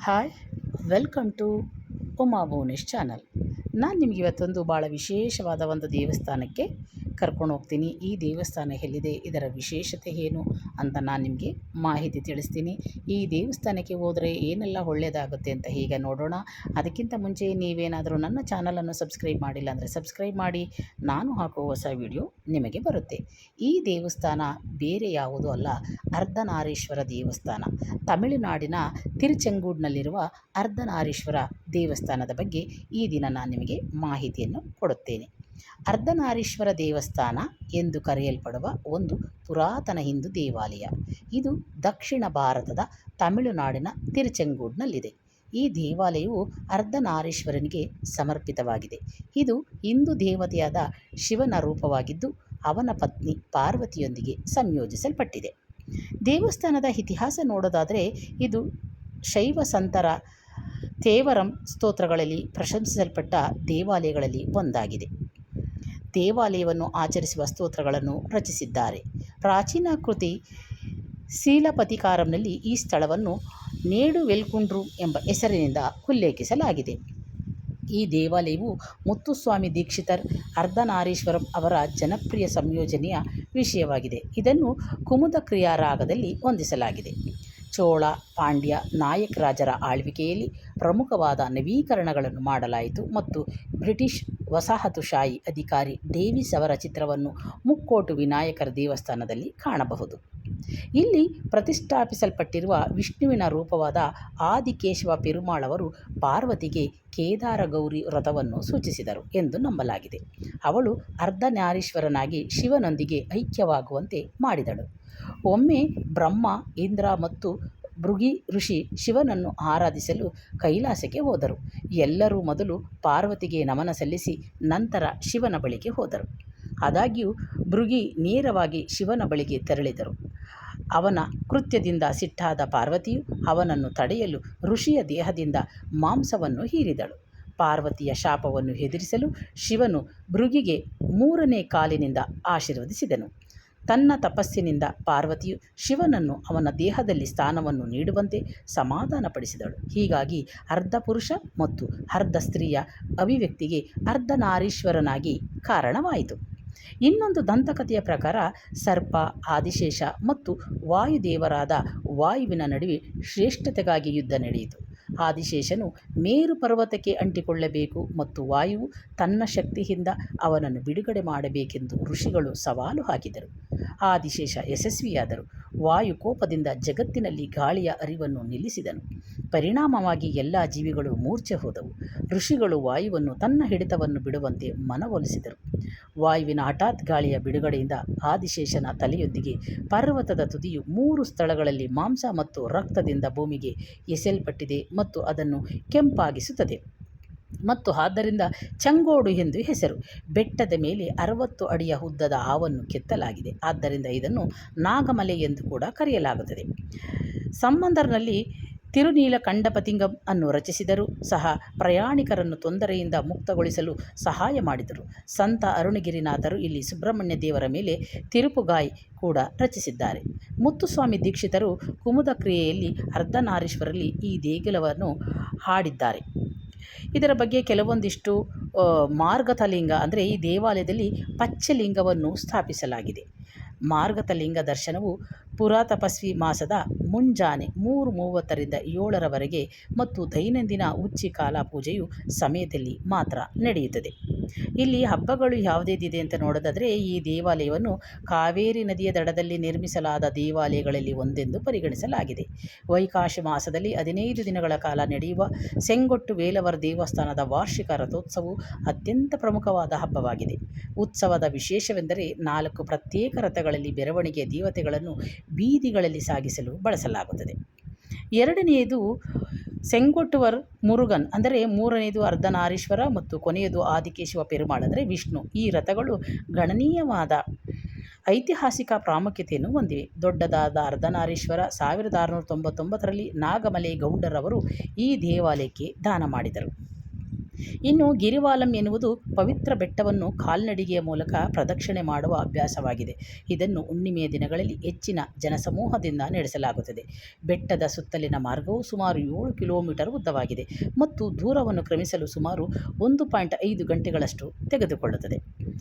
Hi, welcome to Uma Bhuvanesh channel. ನಾನು ನಿಮಗೆ ಇವತ್ತೊಂದು ಭಾಳ ವಿಶೇಷವಾದ ಒಂದು ದೇವಸ್ಥಾನಕ್ಕೆ ಕರ್ಕೊಂಡು ಹೋಗ್ತೀನಿ. ಈ ದೇವಸ್ಥಾನ ಎಲ್ಲಿದೆ, ಇದರ ವಿಶೇಷತೆ ಏನು ಅಂತ ನಾನು ನಿಮಗೆ ಮಾಹಿತಿ ತಿಳಿಸ್ತೀನಿ. ಈ ದೇವಸ್ಥಾನಕ್ಕೆ ಹೋದರೆ ಏನೆಲ್ಲ ಒಳ್ಳೆಯದಾಗುತ್ತೆ ಅಂತ ಈಗ ನೋಡೋಣ. ಅದಕ್ಕಿಂತ ಮುಂಚೆ ನೀವೇನಾದರೂ ನನ್ನ ಚಾನಲನ್ನು ಸಬ್ಸ್ಕ್ರೈಬ್ ಮಾಡಿಲ್ಲ ಅಂದರೆ ಸಬ್ಸ್ಕ್ರೈಬ್ ಮಾಡಿ. ನಾನು ಹಾಕುವ ಹೊಸ ವಿಡಿಯೋ ನಿಮಗೆ ಬರುತ್ತೆ. ಈ ದೇವಸ್ಥಾನ ಬೇರೆ ಯಾವುದೂ ಅಲ್ಲ, ಅರ್ಧನಾರೀಶ್ವರ ದೇವಸ್ಥಾನ. ತಮಿಳುನಾಡಿನ ತಿರುಚೆಂಗೂಡಿನಲ್ಲಿರುವ ಅರ್ಧನಾರೀಶ್ವರ ದೇವಸ್ಥಾನದ ಬಗ್ಗೆ ಈ ದಿನ ನಾನು ನಿಮಗೆ ಮಾಹಿತಿಯನ್ನು ಕೊಡುತ್ತೇನೆ. ಅರ್ಧನಾರೀಶ್ವರ ದೇವಸ್ಥಾನ ಎಂದು ಕರೆಯಲ್ಪಡುವ ಒಂದು ಪುರಾತನ ಹಿಂದೂ ದೇವಾಲಯ. ಇದು ದಕ್ಷಿಣ ಭಾರತದ ತಮಿಳುನಾಡಿನ ತಿರುಚೆಂಗೂಡಿನಲ್ಲಿದೆ. ಈ ದೇವಾಲಯವು ಅರ್ಧನಾರೀಶ್ವರನಿಗೆ ಸಮರ್ಪಿತವಾಗಿದೆ. ಇದು ಹಿಂದೂ ದೇವತೆಯಾದ ಶಿವನ ರೂಪವಾಗಿದ್ದು ಅವನ ಪತ್ನಿ ಪಾರ್ವತಿಯೊಂದಿಗೆ ಸಂಯೋಜಿಸಲ್ಪಟ್ಟಿದೆ. ದೇವಸ್ಥಾನದ ಇತಿಹಾಸ ನೋಡೋದಾದರೆ ಇದು ಶೈವ ಸಂತರ ತೇವರಂ ಸ್ತೋತ್ರಗಳಲ್ಲಿ ಪ್ರಶಂಸಿಸಲ್ಪಟ್ಟ ದೇವಾಲಯಗಳಲ್ಲಿ ಒಂದಾಗಿದೆ. ದೇವಾಲಯವನ್ನು ಆಚರಿಸುವ ಸ್ತೋತ್ರಗಳನ್ನು ರಚಿಸಿದ್ದಾರೆ. ಪ್ರಾಚೀನ ಕೃತಿ ಶೀಲಪತಿಕಾರಂನಲ್ಲಿ ಈ ಸ್ಥಳವನ್ನು ನೇಡು ವೆಲ್ಕುಂಡ್ರು ಎಂಬ ಹೆಸರಿನಿಂದ ಉಲ್ಲೇಖಿಸಲಾಗಿದೆ. ಈ ದೇವಾಲಯವು ಮುತ್ತುಸ್ವಾಮಿ ದೀಕ್ಷಿತರ್ ಅರ್ಧನಾರೀಶ್ವರಂ ಅವರ ಜನಪ್ರಿಯ ಸಂಯೋಜನೆಯ ವಿಷಯವಾಗಿದೆ. ಇದನ್ನು ಕುಮುದ ಕ್ರಿಯಾ ರಾಗದಲ್ಲಿ ಹೊಂದಿಸಲಾಗಿದೆ. ಚೋಳ, ಪಾಂಡ್ಯ, ನಾಯಕ್ ರಾಜರ ಆಳ್ವಿಕೆಯಲ್ಲಿ ಪ್ರಮುಖವಾದ ನವೀಕರಣಗಳನ್ನು ಮಾಡಲಾಯಿತು ಮತ್ತು ಬ್ರಿಟಿಷ್ ವಸಾಹತುಶಾಹಿ ಅಧಿಕಾರಿ ಡೇವಿಸ್ ಅವರ ಚಿತ್ರವನ್ನು ಮುಕ್ಕೋಟು ವಿನಾಯಕರ ದೇವಸ್ಥಾನದಲ್ಲಿ ಕಾಣಬಹುದು. ಇಲ್ಲಿ ಪ್ರತಿಷ್ಠಾಪಿಸಲ್ಪಟ್ಟಿರುವ ವಿಷ್ಣುವಿನ ರೂಪವಾದ ಆದಿಕೇಶವ ಪೆರುಮಾಳ್ ಅವರು ಪಾರ್ವತಿಗೆ ಕೇದಾರ ಗೌರಿ ವ್ರತವನ್ನು ಸೂಚಿಸಿದರು ಎಂದು ನಂಬಲಾಗಿದೆ. ಅವಳು ಅರ್ಧನಾರೀಶ್ವರನಾಗಿ ಶಿವನೊಂದಿಗೆ ಐಕ್ಯವಾಗುವಂತೆ ಮಾಡಿದಳು. ಒಮ್ಮೆ ಬ್ರಹ್ಮ, ಇಂದ್ರ ಮತ್ತು ಭೃಗಿ ಋಷಿ ಶಿವನನ್ನು ಆರಾಧಿಸಲು ಕೈಲಾಸಕ್ಕೆ ಹೋದರು. ಎಲ್ಲರೂ ಮೊದಲು ಪಾರ್ವತಿಗೆ ನಮನ ಸಲ್ಲಿಸಿ ನಂತರ ಶಿವನ ಬಳಿಗೆ ಹೋದರು. ಆದಾಗ್ಯೂ ಭೃಗಿ ನೇರವಾಗಿ ಶಿವನ ಬಳಿಗೆ ತೆರಳಿದರು. ಅವನ ಕೃತ್ಯದಿಂದ ಸಿಟ್ಟಾದ ಪಾರ್ವತಿಯು ಅವನನ್ನು ತಡೆಯಲು ಋಷಿಯ ದೇಹದಿಂದ ಮಾಂಸವನ್ನು ಹೀರಿದಳು. ಪಾರ್ವತಿಯ ಶಾಪವನ್ನು ಎದುರಿಸಲು ಶಿವನು ಭೃಗಿಗೆ 3ನೇ ಕಾಲಿನಿಂದ ಆಶೀರ್ವದಿಸಿದನು. ತನ್ನ ತಪಸ್ಸಿನಿಂದ ಪಾರ್ವತಿಯು ಶಿವನನ್ನು ಅವನ ದೇಹದಲ್ಲಿ ಸ್ಥಾನವನ್ನು ನೀಡುವಂತೆ ಸಮಾಧಾನಪಡಿಸಿದಳು. ಹೀಗಾಗಿ ಅರ್ಧ ಪುರುಷ ಮತ್ತು ಅರ್ಧ ಸ್ತ್ರೀಯ ಅಭಿವ್ಯಕ್ತಿಗೆ ಅರ್ಧನಾರೀಶ್ವರನಾಗಿ ಕಾರಣವಾಯಿತು. ಇನ್ನೊಂದು ದಂತಕಥೆಯ ಪ್ರಕಾರ ಸರ್ಪ, ಆದಿಶೇಷ ಮತ್ತು ವಾಯುದೇವರಾದ ವಾಯುವಿನ ನಡುವೆ ಶ್ರೇಷ್ಠತೆಗಾಗಿ ಯುದ್ಧ ನಡೆಯಿತು. ಆದಿಶೇಷನು ಮೇರು ಪರ್ವತಕ್ಕೆ ಅಂಟಿಕೊಳ್ಳಬೇಕು ಮತ್ತು ವಾಯುವು ತನ್ನ ಶಕ್ತಿಯಿಂದ ಅವನನ್ನು ಬಿಡುಗಡೆ ಮಾಡಬೇಕೆಂದು ಋಷಿಗಳು ಸವಾಲು ಹಾಕಿದರು. ಆದಿಶೇಷ ಯಶಸ್ವಿಯಾದರು. ವಾಯು ಕೋಪದಿಂದ ಜಗತ್ತಿನಲ್ಲಿ ಗಾಳಿಯ ಅರಿವನ್ನು ನಿಲ್ಲಿಸಿದನು. ಪರಿಣಾಮವಾಗಿ ಎಲ್ಲ ಜೀವಿಗಳು ಮೂರ್ಛೆ ಹೋದವು. ಋಷಿಗಳು ವಾಯುವನ್ನು ತನ್ನ ಹಿಡಿತವನ್ನು ಬಿಡುವಂತೆ ಮನವೊಲಿಸಿದರು. ವಾಯುವಿನ ಹಠಾತ್ ಗಾಳಿಯ ಬಿಡುಗಡೆಯಿಂದ ಆದಿಶೇಷನ ತಲೆಯೊಂದಿಗೆ ಪರ್ವತದ ತುದಿಯು 3 ಸ್ಥಳಗಳಲ್ಲಿ ಮಾಂಸ ಮತ್ತು ರಕ್ತದಿಂದ ಭೂಮಿಗೆ ಎಸೆಯಲ್ಪಟ್ಟಿದೆ ಮತ್ತು ಅದನ್ನು ಕೆಂಪಾಗಿಸುತ್ತದೆ ಮತ್ತು ಆದ್ದರಿಂದ ಚಂಗೋಡು ಎಂದು ಹೆಸರು. ಬೆಟ್ಟದ ಮೇಲೆ 60 ಅಡಿಯ ಉದ್ದದ ಹಾವನ್ನು ಕೆತ್ತಲಾಗಿದೆ. ಆದ್ದರಿಂದ ಇದನ್ನು ನಾಗಮಲೆ ಎಂದು ಕೂಡ ಕರೆಯಲಾಗುತ್ತದೆ. ಸಂಬಂಧರ್ನಲ್ಲಿ ತಿರುನೀಲಕಂಠಪತಿಂಗಂ ಅನ್ನು ರಚಿಸಿದರೂ ಸಹ ಪ್ರಯಾಣಿಕರನ್ನು ತೊಂದರೆಯಿಂದ ಮುಕ್ತಗೊಳಿಸಲು ಸಹಾಯ ಮಾಡಿದರು. ಸಂತ ಅರುಣಗಿರಿನಾಥರು ಇಲ್ಲಿ ಸುಬ್ರಹ್ಮಣ್ಯ ದೇವರ ಮೇಲೆ ತಿರುಪುಗಾಯ್ ಕೂಡ ರಚಿಸಿದ್ದಾರೆ. ಮುತ್ತುಸ್ವಾಮಿ ದೀಕ್ಷಿತರು ಕುಮುದ ಕ್ರಿಯೆಯಲ್ಲಿ ಅರ್ಧನಾರೀಶ್ವರಲ್ಲಿ ಈ ದೇಗುಲವನ್ನು ಹಾಡಿದ್ದಾರೆ. ಇದರ ಬಗ್ಗೆ ಕೆಲವೊಂದಿಷ್ಟು ಮಾರ್ಗತಲಿಂಗ ಅಂದರೆ ಈ ದೇವಾಲಯದಲ್ಲಿ ಪಚ್ಚಲಿಂಗವನ್ನು ಸ್ಥಾಪಿಸಲಾಗಿದೆ. ಮಾರ್ಗತಲಿಂಗ ದರ್ಶನವು ಪುರಾತಪಸ್ವಿ ಮಾಸದ ಮುಂಜಾನೆ 3:30ರಿಂದ 7ರವರೆಗೆ ಮತ್ತು ದೈನಂದಿನ ಉಚ್ಚಿಕಾಲ ಪೂಜೆಯು ಸಮಯದಲ್ಲಿ ಮಾತ್ರ ನಡೆಯುತ್ತದೆ. ಇಲ್ಲಿ ಹಬ್ಬಗಳು ಯಾವುದಿದೆ ಅಂತ ನೋಡೋದಾದರೆ ಈ ದೇವಾಲಯವನ್ನು ಕಾವೇರಿ ನದಿಯ ದಡದಲ್ಲಿ ನಿರ್ಮಿಸಲಾದ ದೇವಾಲಯಗಳಲ್ಲಿ ಒಂದೆಂದು ಪರಿಗಣಿಸಲಾಗಿದೆ. ವೈಕಾಶ ಮಾಸದಲ್ಲಿ 15 ದಿನಗಳ ಕಾಲ ನಡೆಯುವ ಸೆಂಗೊಟ್ಟು ವೇಲವರ ದೇವಸ್ಥಾನದ ವಾರ್ಷಿಕ ರಥೋತ್ಸವವು ಅತ್ಯಂತ ಪ್ರಮುಖವಾದ ಹಬ್ಬವಾಗಿದೆ. ಉತ್ಸವದ ವಿಶೇಷವೆಂದರೆ 4 ಪ್ರತ್ಯೇಕ ರಥಗಳಲ್ಲಿ ಮೆರವಣಿಗೆಯ ದೇವತೆಗಳನ್ನು ಬೀದಿಗಳಲ್ಲಿ ಸಾಗಿಸಲು ಬಳಸಲಾಗುತ್ತದೆ. ಎರಡನೆಯದು ಸೆಂಗೊಟ್ಟುವರ್ ಮುರುಗನ್ ಅಂದರೆ 3ನೇದು ಅರ್ಧನಾರೀಶ್ವರ ಮತ್ತು ಕೊನೆಯದು ಆದಿಕೇಶವ ಪೆರುಮಾಳ್ ಅಂದರೆ ವಿಷ್ಣು. ಈ ರಥಗಳು ಗಣನೀಯವಾದ ಐತಿಹಾಸಿಕ ಪ್ರಾಮುಖ್ಯತೆಯನ್ನು ಹೊಂದಿವೆ. ದೊಡ್ಡದಾದ ಅರ್ಧನಾರೀಶ್ವರ 1699ರಲ್ಲಿ ನಾಗಮಲೆ ಗೌಡರವರು ಈ ದೇವಾಲಯಕ್ಕೆ ದಾನ ಮಾಡಿದರು. ಇನ್ನು ಗಿರಿವಾಲಂ ಎನ್ನುವುದು ಪವಿತ್ರ ಬೆಟ್ಟವನ್ನು ಕಾಲ್ನಡಿಗೆಯ ಮೂಲಕ ಪ್ರದಕ್ಷಿಣೆ ಮಾಡುವ ಅಭ್ಯಾಸವಾಗಿದೆ. ಇದನ್ನು ಹುಣ್ಣಿಮೆಯ ದಿನಗಳಲ್ಲಿ ಹೆಚ್ಚಿನ ಜನಸಮೂಹದಿಂದ ನಡೆಸಲಾಗುತ್ತದೆ. ಬೆಟ್ಟದ ಸುತ್ತಲಿನ ಮಾರ್ಗವು ಸುಮಾರು 7 ಕಿಲೋಮೀಟರ್ ಉದ್ದವಾಗಿದೆ ಮತ್ತು ದೂರವನ್ನು ಕ್ರಮಿಸಲು ಸುಮಾರು 1.5 ಗಂಟೆಗಳಷ್ಟು ತೆಗೆದುಕೊಳ್ಳುತ್ತದೆ.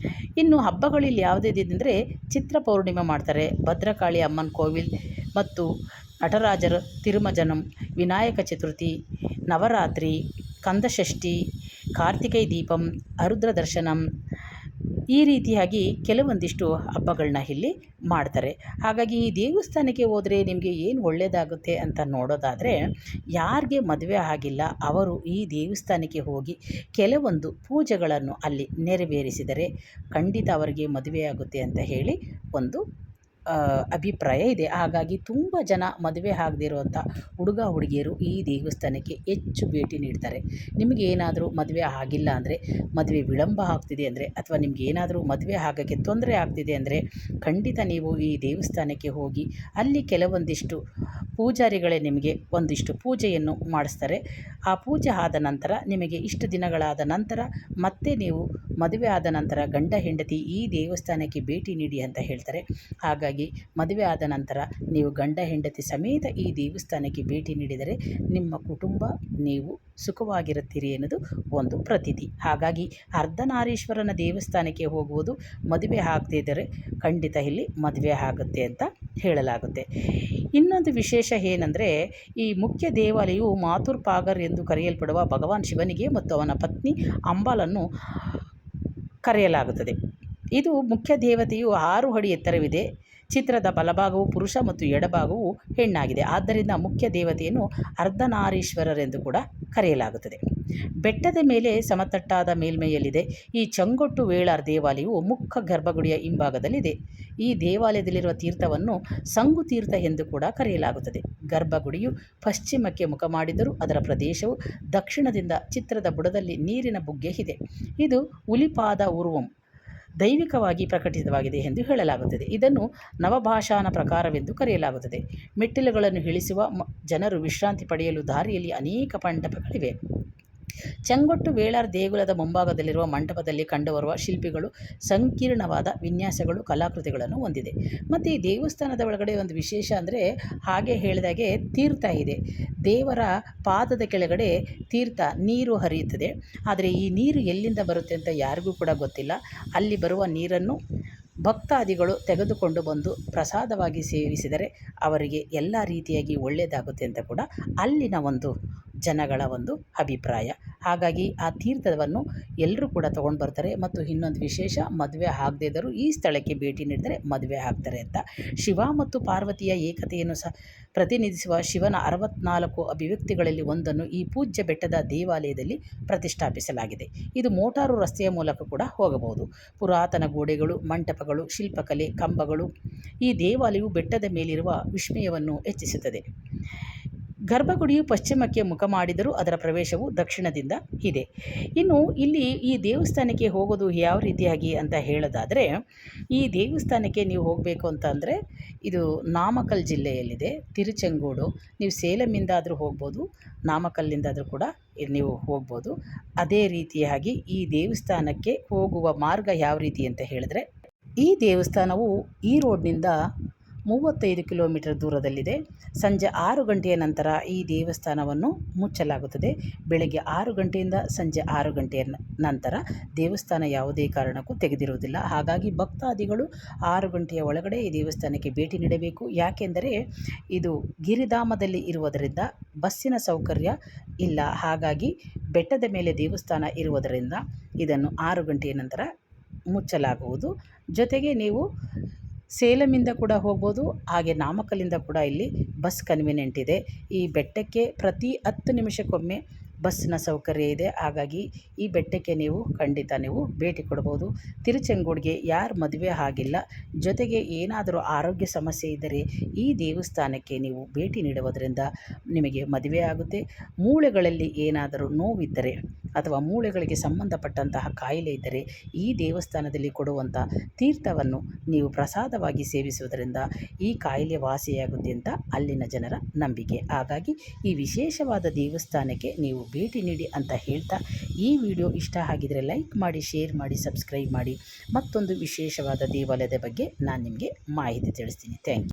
ಇನ್ನು ಹಬ್ಬಗಳಲ್ಲಿ ಯಾವುದಿದೆಂದರೆ ಚಿತ್ರ ಪೌರ್ಣಿಮೆ ಮಾಡ್ತಾರೆ, ಭದ್ರಕಾಳಿ ಅಮ್ಮನ ಕೋವಿಲ್ ಮತ್ತು ನಟರಾಜರ ತಿರುಮಜನಂ, ವಿನಾಯಕ ಚತುರ್ಥಿ, ನವರಾತ್ರಿ, ಕಂದಷಷ್ಠಿ, ಕಾರ್ತಿಕೈ ದೀಪಂ, ಅರುದ್ರ ದರ್ಶನಂ, ಈ ರೀತಿಯಾಗಿ ಕೆಲವೊಂದಿಷ್ಟು ಹಬ್ಬಗಳನ್ನ ಇಲ್ಲಿ ಮಾಡ್ತಾರೆ. ಹಾಗಾಗಿ ಈ ದೇವಸ್ಥಾನಕ್ಕೆ ಹೋದರೆ ನಿಮಗೆ ಏನು ಒಳ್ಳೆಯದಾಗುತ್ತೆ ಅಂತ ನೋಡೋದಾದರೆ, ಯಾರಿಗೆ ಮದುವೆ ಆಗಿಲ್ಲ ಅವರು ಈ ದೇವಸ್ಥಾನಕ್ಕೆ ಹೋಗಿ ಕೆಲವೊಂದು ಪೂಜೆಗಳನ್ನು ಅಲ್ಲಿ ನೆರವೇರಿಸಿದರೆ ಖಂಡಿತ ಅವರಿಗೆ ಮದುವೆಯಾಗುತ್ತೆ ಅಂತ ಹೇಳಿ ಒಂದು ಅಭಿಪ್ರಾಯ ಇದೆ. ಹಾಗಾಗಿ ತುಂಬ ಜನ ಮದುವೆ ಆಗದಿರುವಂಥ ಹುಡುಗ ಹುಡುಗಿಯರು ಈ ದೇವಸ್ಥಾನಕ್ಕೆ ಹೆಚ್ಚು ಭೇಟಿ ನೀಡ್ತಾರೆ. ನಿಮಗೆ ಏನಾದರೂ ಮದುವೆ ಆಗಿಲ್ಲ ಅಂದರೆ, ಮದುವೆ ವಿಳಂಬ ಆಗ್ತಿದೆ ಅಂದರೆ, ಅಥವಾ ನಿಮ್ಗೆ ಏನಾದರೂ ಮದುವೆ ಆಗೋಕ್ಕೆ ತೊಂದರೆ ಆಗ್ತಿದೆ ಅಂದರೆ ಖಂಡಿತ ನೀವು ಈ ದೇವಸ್ಥಾನಕ್ಕೆ ಹೋಗಿ ಅಲ್ಲಿ ಕೆಲವೊಂದಿಷ್ಟು ಪೂಜಾರಿಗಳೇ ನಿಮಗೆ ಒಂದಿಷ್ಟು ಪೂಜೆಯನ್ನು ಮಾಡಿಸ್ತಾರೆ. ಆ ಪೂಜೆ ಆದ ನಂತರ ನಿಮಗೆ ಇಷ್ಟು ದಿನಗಳಾದ ನಂತರ ಮತ್ತೆ ನೀವು ಮದುವೆ ಆದ ನಂತರ ಗಂಡ ಹೆಂಡತಿ ಈ ದೇವಸ್ಥಾನಕ್ಕೆ ಭೇಟಿ ನೀಡಿ ಅಂತ ಹೇಳ್ತಾರೆ. ಹಾಗಾಗಿ ಮದುವೆ ಆದ ನಂತರ ನೀವು ಗಂಡ ಹೆಂಡತಿ ಸಮೇತ ಈ ದೇವಸ್ಥಾನಕ್ಕೆ ಭೇಟಿ ನೀಡಿದರೆ ನಿಮ್ಮ ಕುಟುಂಬ ನೀವು ಸುಖವಾಗಿರುತ್ತೀರಿ ಎನ್ನುವುದು ಒಂದು ಪ್ರತೀತಿ. ಹಾಗಾಗಿ ಅರ್ಧನಾರೀಶ್ವರನ ದೇವಸ್ಥಾನಕ್ಕೆ ಹೋಗುವುದು ಮದುವೆ ಆಗದಿದ್ದರೆ ಖಂಡಿತ ಇಲ್ಲಿ ಮದುವೆ ಆಗುತ್ತೆ ಅಂತ ಹೇಳಲಾಗುತ್ತೆ. ಇನ್ನೊಂದು ವಿಶೇಷ ಏನಂದರೆ, ಈ ಮುಖ್ಯ ದೇವಾಲಯವು ಮಾತುರ್ ಪಾಗರ್ ಎಂದು ಕರೆಯಲ್ಪಡುವ ಭಗವಾನ್ ಶಿವನಿಗೆ ಮತ್ತು ಅವನ ಪತ್ನಿ ಅಂಬಾಲನ್ನು ಕರೆಯಲಾಗುತ್ತದೆ. ಇದು ಮುಖ್ಯ ದೇವತೆಯು 6 ಅಡಿ ಎತ್ತರವಿದೆ. ಚಿತ್ರದ ಬಲಭಾಗವು ಪುರುಷ ಮತ್ತು ಎಡಭಾಗವು ಹೆಣ್ಣಾಗಿದೆ. ಆದ್ದರಿಂದ ಮುಖ್ಯ ದೇವತೆಯನ್ನು ಅರ್ಧನಾರೀಶ್ವರರೆಂದು ಕೂಡ ಕರೆಯಲಾಗುತ್ತದೆ. ಬೆಟ್ಟದ ಮೇಲೆ ಸಮತಟ್ಟಾದ ಮೇಲ್ಮೈಯಲ್ಲಿದೆ. ಈ ಚಂಗೊಟ್ಟು ವೇಳಾರ್ ದೇವಾಲಯವು ಮುಖ್ಯ ಗರ್ಭಗುಡಿಯ ಹಿಂಭಾಗದಲ್ಲಿದೆ. ಈ ದೇವಾಲಯದಲ್ಲಿರುವ ತೀರ್ಥವನ್ನು ಸಂಗು ತೀರ್ಥ ಎಂದು ಕೂಡ ಕರೆಯಲಾಗುತ್ತದೆ. ಗರ್ಭಗುಡಿಯು ಪಶ್ಚಿಮಕ್ಕೆ ಮುಖ ಮಾಡಿದರೂ ಅದರ ಪ್ರದೇಶವು ದಕ್ಷಿಣದಿಂದ ಚಿತ್ರದ ಬುಡದಲ್ಲಿ ನೀರಿನ ಬುಗ್ಗೆ ಇದೆ. ಇದು ಉಲಿಪಾದ ಉರುವಂ ದೈವಿಕವಾಗಿ ಪ್ರಕಟಿತವಾಗಿದೆ ಎಂದು ಹೇಳಲಾಗುತ್ತದೆ. ಇದನ್ನು ನವಭಾಷಾನ ಪ್ರಕಾರವೆಂದು ಕರೆಯಲಾಗುತ್ತದೆ. ಮೆಟ್ಟಿಲುಗಳನ್ನು ಇಳಿಸುವ ಜನರು ವಿಶ್ರಾಂತಿ ಪಡೆಯಲು ದಾರಿಯಲ್ಲಿ ಅನೇಕ ಮಂಟಪಗಳಿವೆ. ಚಂಗೊಟ್ಟು ವೇಳಾರ್ ದೇಗುಲದ ಮುಂಭಾಗದಲ್ಲಿರುವ ಮಂಟಪದಲ್ಲಿ ಕಂಡುಬರುವ ಶಿಲ್ಪಿಗಳು ಸಂಕೀರ್ಣವಾದ ವಿನ್ಯಾಸಗಳು, ಕಲಾಕೃತಿಗಳನ್ನು ಹೊಂದಿದೆ. ಮತ್ತು ಈ ದೇವಸ್ಥಾನದ ಒಳಗಡೆ ಒಂದು ವಿಶೇಷ ಅಂದರೆ, ಹಾಗೆ ಹೇಳಿದಾಗೆ ತೀರ್ಥ ಇದೆ. ದೇವರ ಪಾದದ ಕೆಳಗಡೆ ತೀರ್ಥ ನೀರು ಹರಿಯುತ್ತದೆ. ಆದರೆ ಈ ನೀರು ಎಲ್ಲಿಂದ ಬರುತ್ತೆ ಅಂತ ಯಾರಿಗೂ ಕೂಡ ಗೊತ್ತಿಲ್ಲ. ಅಲ್ಲಿ ಬರುವ ನೀರನ್ನು ಭಕ್ತಾದಿಗಳು ತೆಗೆದುಕೊಂಡು ಬಂದು ಪ್ರಸಾದವಾಗಿ ಸೇವಿಸಿದರೆ ಅವರಿಗೆ ಎಲ್ಲ ರೀತಿಯಾಗಿ ಒಳ್ಳೆಯದಾಗುತ್ತೆ ಅಂತ ಕೂಡ ಅಲ್ಲಿನ ಒಂದು ಜನಗಳ ಒಂದು ಅಭಿಪ್ರಾಯ. ಹಾಗಾಗಿ ಆ ತೀರ್ಥವನ್ನು ಎಲ್ಲರೂ ಕೂಡ ತೊಗೊಂಡು ಬರ್ತಾರೆ. ಮತ್ತು ಇನ್ನೊಂದು ವಿಶೇಷ, ಮದುವೆ ಆಗದೇ ಇದ್ದರೂ ಈ ಸ್ಥಳಕ್ಕೆ ಭೇಟಿ ನೀಡಿದರೆ ಮದುವೆ ಆಗ್ತಾರೆ ಅಂತ. ಶಿವ ಮತ್ತು ಪಾರ್ವತಿಯ ಏಕತೆಯನ್ನು ಪ್ರತಿನಿಧಿಸುವ ಶಿವನ 64 ಅಭಿವ್ಯಕ್ತಿಗಳಲ್ಲಿ ಒಂದನ್ನು ಈ ಪೂಜ್ಯ ಬೆಟ್ಟದ ದೇವಾಲಯದಲ್ಲಿ ಪ್ರತಿಷ್ಠಾಪಿಸಲಾಗಿದೆ. ಇದು ಮೋಟಾರು ರಸ್ತೆಯ ಮೂಲಕ ಕೂಡ ಹೋಗಬಹುದು. ಪುರಾತನ ಗೋಡೆಗಳು, ಮಂಟಪಗಳು, ಶಿಲ್ಪಕಲೆ, ಕಂಬಗಳು, ಈ ದೇವಾಲಯವು ಬೆಟ್ಟದ ಮೇಲಿರುವ ವಿಸ್ಮಯವನ್ನು ಹೆಚ್ಚಿಸುತ್ತದೆ. ಗರ್ಭಗುಡಿಯು ಪಶ್ಚಿಮಕ್ಕೆ ಮುಖ ಮಾಡಿದರೂ ಅದರ ಪ್ರವೇಶವು ದಕ್ಷಿಣದಿಂದ ಇದೆ. ಇನ್ನು ಇಲ್ಲಿ ಈ ದೇವಸ್ಥಾನಕ್ಕೆ ಹೋಗೋದು ಯಾವ ರೀತಿಯಾಗಿ ಅಂತ ಹೇಳೋದಾದರೆ, ಈ ದೇವಸ್ಥಾನಕ್ಕೆ ನೀವು ಹೋಗಬೇಕು ಅಂತಂದರೆ ಇದು ನಾಮಕ್ಕಲ್ ಜಿಲ್ಲೆಯಲ್ಲಿದೆ, ತಿರುಚೆಂಗೋಡು. ನೀವು ಸೇಲಮಿಂದಾದರೂ ಹೋಗ್ಬೋದು, ನಾಮಕ್ಕಲ್ಲಿಂದಾದರೂ ಕೂಡ ನೀವು ಹೋಗ್ಬೋದು. ಅದೇ ರೀತಿಯಾಗಿ ಈ ದೇವಸ್ಥಾನಕ್ಕೆ ಹೋಗುವ ಮಾರ್ಗ ಯಾವ ರೀತಿ ಅಂತ ಹೇಳಿದ್ರೆ, ಈ ದೇವಸ್ಥಾನವು ಈ ರೋಡ್ನಿಂದ 35 ಕಿಲೋಮೀಟರ್ ದೂರದಲ್ಲಿದೆ. ಸಂಜೆ 6 ಗಂಟೆಯ ನಂತರ ಈ ದೇವಸ್ಥಾನವನ್ನು ಮುಚ್ಚಲಾಗುತ್ತದೆ. ಬೆಳಗ್ಗೆ 6 ಗಂಟೆಯಿಂದ ಸಂಜೆ 6 ಗಂಟೆಯ ನಂತರ ದೇವಸ್ಥಾನ ಯಾವುದೇ ಕಾರಣಕ್ಕೂ ತೆಗೆದಿರುವುದಿಲ್ಲ. ಹಾಗಾಗಿ ಭಕ್ತಾದಿಗಳು 6 ಗಂಟೆಯ ಒಳಗಡೆ ಈ ದೇವಸ್ಥಾನಕ್ಕೆ ಭೇಟಿ ನೀಡಬೇಕು. ಯಾಕೆಂದರೆ ಇದು ಗಿರಿಧಾಮದಲ್ಲಿ ಇರುವುದರಿಂದ ಬಸ್ಸಿನ ಸೌಕರ್ಯ ಇಲ್ಲ. ಹಾಗಾಗಿ ಬೆಟ್ಟದ ಮೇಲೆ ದೇವಸ್ಥಾನ ಇರುವುದರಿಂದ ಇದನ್ನು 6 ಗಂಟೆಯ ನಂತರ ಮುಚ್ಚಲಾಗುವುದು. ಜೊತೆಗೆ ನೀವು ಸೇಲಮಿಂದ ಕೂಡ ಹೋಗ್ಬೋದು, ಹಾಗೆ ನಾಮಕ್ಕಲ್ಲಿಂದ ಕೂಡ ಇಲ್ಲಿ ಬಸ್ ಕನ್ವೀನಿಯೆಂಟ್ ಇದೆ. ಈ ಬೆಟ್ಟಕ್ಕೆ ಪ್ರತಿ 10 ನಿಮಿಷಕ್ಕೊಮ್ಮೆ ಬಸ್ಸಿನ ಸೌಕರ್ಯ ಇದೆ. ಹಾಗಾಗಿ ಈ ಬೆಟ್ಟಕ್ಕೆ ನೀವು ಖಂಡಿತ ಭೇಟಿ ಕೊಡ್ಬೋದು. ತಿರುಚೆಂಗೂಡಿಗೆ ಯಾರು ಮದುವೆ ಆಗಿಲ್ಲ, ಜೊತೆಗೆ ಏನಾದರೂ ಆರೋಗ್ಯ ಸಮಸ್ಯೆ ಇದ್ದರೆ ಈ ದೇವಸ್ಥಾನಕ್ಕೆ ನೀವು ಭೇಟಿ ನೀಡುವುದರಿಂದ ನಿಮಗೆ ಮದುವೆ ಆಗುತ್ತೆ. ಮೂಳೆಗಳಲ್ಲಿ ಏನಾದರೂ ನೋವಿದ್ದರೆ ಅಥವಾ ಮೂಳೆಗಳಿಗೆ ಸಂಬಂಧಪಟ್ಟಂತಹ ಕಾಯಿಲೆ ಇದ್ದರೆ ಈ ದೇವಸ್ಥಾನದಲ್ಲಿ ಕೊಡುವಂಥ ತೀರ್ಥವನ್ನು ನೀವು ಪ್ರಸಾದವಾಗಿ ಸೇವಿಸುವುದರಿಂದ ಈ ಕಾಯಿಲೆ ವಾಸಿಯಾಗುತ್ತೆ ಅಂತ ಅಲ್ಲಿನ ಜನರ ನಂಬಿಕೆ. ಹಾಗಾಗಿ ಈ ವಿಶೇಷವಾದ ದೇವಸ್ಥಾನಕ್ಕೆ ನೀವು ಭೇಟಿ ನೀಡಿ ಅಂತ ಹೇಳ್ತಾ, ಈ ವಿಡಿಯೋ ಇಷ್ಟ ಆಗಿದರೆ ಲೈಕ್ ಮಾಡಿ, ಶೇರ್ ಮಾಡಿ, ಸಬ್ಸ್ಕ್ರೈಬ್ ಮಾಡಿ. ಮತ್ತೊಂದು ವಿಶೇಷವಾದ ದೇವಾಲಯದ ಬಗ್ಗೆ ನಾನು ನಿಮಗೆ ಮಾಹಿತಿ ತಿಳಿಸ್ತೀನಿ. Thank you.